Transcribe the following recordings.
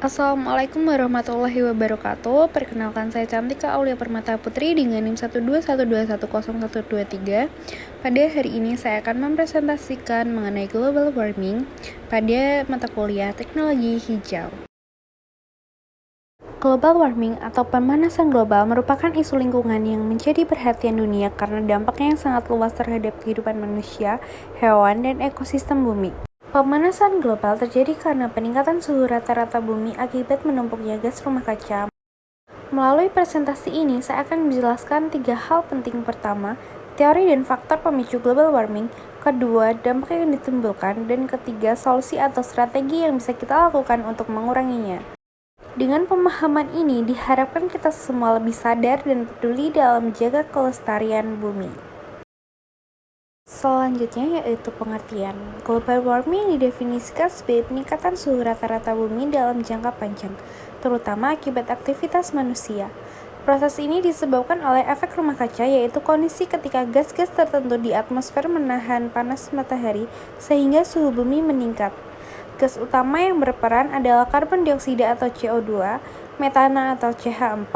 Assalamualaikum warahmatullahi wabarakatuh. Perkenalkan, saya Cantika Aulia Permata Putri dengan NIM 121210123. Pada hari ini saya akan mempresentasikan mengenai global warming pada mata kuliah Teknologi Hijau. Global warming atau pemanasan global merupakan isu lingkungan yang menjadi perhatian dunia karena dampaknya yang sangat luas terhadap kehidupan manusia, hewan, dan ekosistem bumi. Pemanasan global terjadi karena peningkatan suhu rata-rata bumi akibat menumpuknya gas rumah kaca. Melalui presentasi ini, saya akan menjelaskan 3 hal penting. Pertama, teori dan faktor pemicu global warming. Kedua, dampak yang ditimbulkan. Dan ketiga, solusi atau strategi yang bisa kita lakukan untuk menguranginya. Dengan pemahaman ini, diharapkan kita semua lebih sadar dan peduli dalam menjaga kelestarian bumi. Selanjutnya yaitu pengertian. Global warming didefinisikan sebagai peningkatan suhu rata-rata bumi dalam jangka panjang, terutama akibat aktivitas manusia. Proses ini disebabkan oleh efek rumah kaca, yaitu kondisi ketika gas-gas tertentu di atmosfer menahan panas matahari sehingga suhu bumi meningkat. Gas utama yang berperan adalah karbon dioksida atau CO2, metana atau CH4,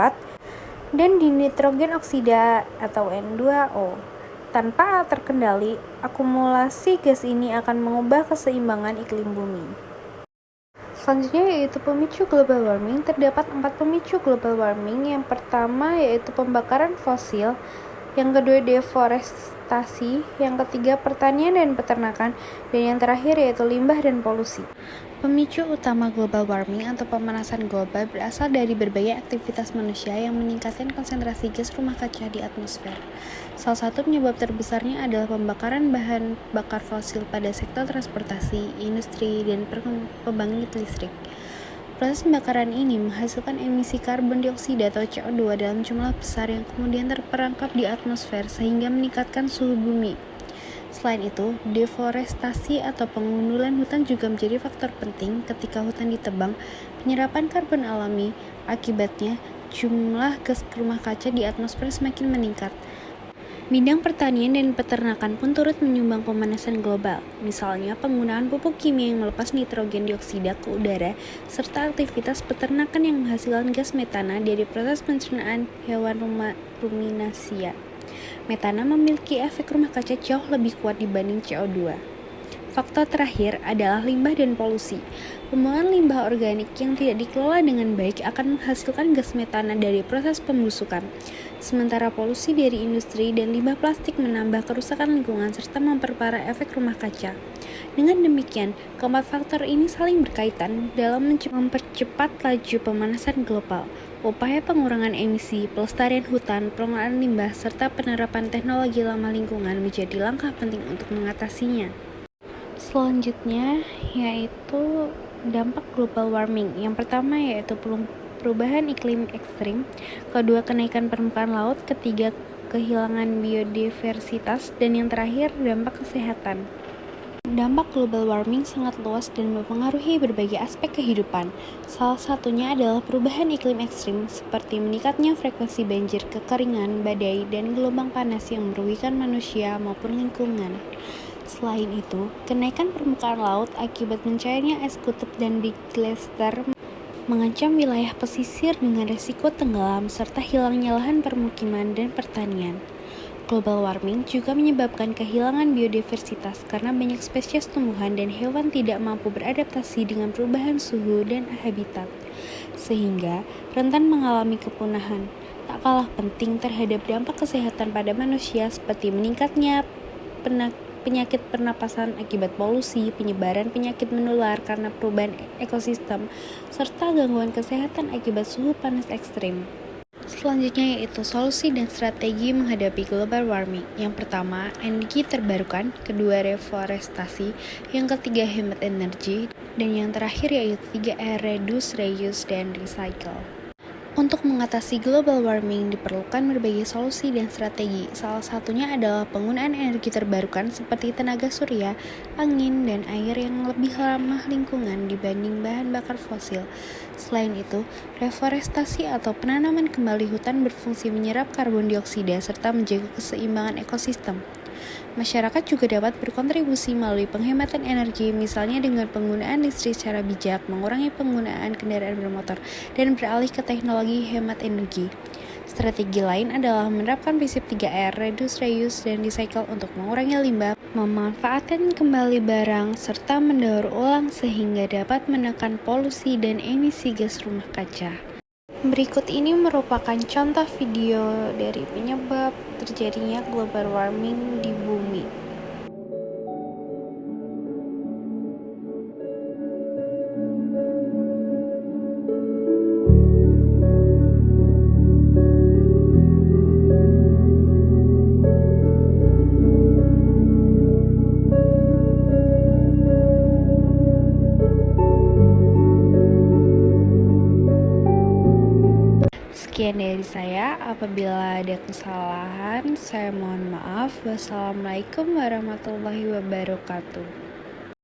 dan nitrogen oksida atau N2O. Tanpa terkendali, akumulasi gas ini akan mengubah keseimbangan iklim bumi. Selanjutnya yaitu pemicu global warming. Terdapat 4 pemicu global warming. Yang pertama yaitu pembakaran fosil, yang kedua deforestasi, yang ketiga pertanian dan peternakan, dan yang terakhir yaitu limbah dan polusi. Pemicu utama global warming atau pemanasan global berasal dari berbagai aktivitas manusia yang meningkatkan konsentrasi gas rumah kaca di atmosfer. Salah satu penyebab terbesarnya adalah pembakaran bahan bakar fosil pada sektor transportasi, industri, dan pembangkit listrik. Proses pembakaran ini menghasilkan emisi karbon dioksida atau CO2 dalam jumlah besar yang kemudian terperangkap di atmosfer sehingga meningkatkan suhu bumi. Selain itu, deforestasi atau pengundulan hutan juga menjadi faktor penting. Ketika hutan ditebang, penyerapan karbon alami, akibatnya jumlah gas rumah kaca di atmosfer semakin meningkat. Bidang pertanian dan peternakan pun turut menyumbang pemanasan global, misalnya penggunaan pupuk kimia yang melepas nitrogen dioksida ke udara, serta aktivitas peternakan yang menghasilkan gas metana dari proses pencernaan hewan ruminasia. Metana memiliki efek rumah kaca jauh lebih kuat dibanding CO2. Faktor terakhir adalah limbah dan polusi. Pembuangan limbah organik yang tidak dikelola dengan baik akan menghasilkan gas metana dari proses pembusukan. Sementara polusi dari industri dan limbah plastik menambah kerusakan lingkungan serta memperparah efek rumah kaca. Dengan demikian, keempat faktor ini saling berkaitan dalam mempercepat laju pemanasan global. Upaya pengurangan emisi, pelestarian hutan, pengelolaan limbah, serta penerapan teknologi ramah lingkungan menjadi langkah penting untuk mengatasinya. Selanjutnya yaitu dampak global warming. Yang pertama yaitu perubahan iklim ekstrim, kedua kenaikan permukaan laut, ketiga kehilangan biodiversitas, dan yang terakhir dampak kesehatan. Dampak global warming sangat luas dan mempengaruhi berbagai aspek kehidupan. Salah satunya adalah perubahan iklim ekstrim seperti meningkatnya frekuensi banjir, kekeringan, badai, dan gelombang panas yang merugikan manusia maupun lingkungan. Selain itu, kenaikan permukaan laut akibat mencairnya es kutub dan big glacier mengancam wilayah pesisir dengan risiko tenggelam serta hilangnya lahan permukiman dan pertanian. Global warming juga menyebabkan kehilangan biodiversitas karena banyak spesies tumbuhan dan hewan tidak mampu beradaptasi dengan perubahan suhu dan habitat, sehingga rentan mengalami kepunahan. Tak kalah penting terhadap dampak kesehatan pada manusia seperti meningkatnya penyakit pernapasan akibat polusi, penyebaran penyakit menular karena perubahan ekosistem, serta gangguan kesehatan akibat suhu panas ekstrim. Selanjutnya yaitu solusi dan strategi menghadapi global warming. Yang pertama, energi terbarukan, kedua reforestasi, yang ketiga hemat energi, dan yang terakhir yaitu 3R, reduce, reuse, dan recycle. Untuk mengatasi global warming diperlukan berbagai solusi dan strategi. Salah satunya adalah penggunaan energi terbarukan seperti tenaga surya, angin, dan air yang lebih ramah lingkungan dibanding bahan bakar fosil. Selain itu, reforestasi atau penanaman kembali hutan berfungsi menyerap karbon dioksida serta menjaga keseimbangan ekosistem. Masyarakat juga dapat berkontribusi melalui penghematan energi, misalnya dengan penggunaan listrik secara bijak, mengurangi penggunaan kendaraan bermotor, dan beralih ke teknologi hemat energi. Strategi lain adalah menerapkan prinsip 3R, reduce, reuse, dan recycle untuk mengurangi limbah, memanfaatkan kembali barang, serta mendaur ulang sehingga dapat menekan polusi dan emisi gas rumah kaca. Berikut ini merupakan contoh video dari penyebab terjadinya global warming di bumi. Sekian dari saya, apabila ada kesalahan, saya mohon maaf. Wassalamualaikum warahmatullahi wabarakatuh.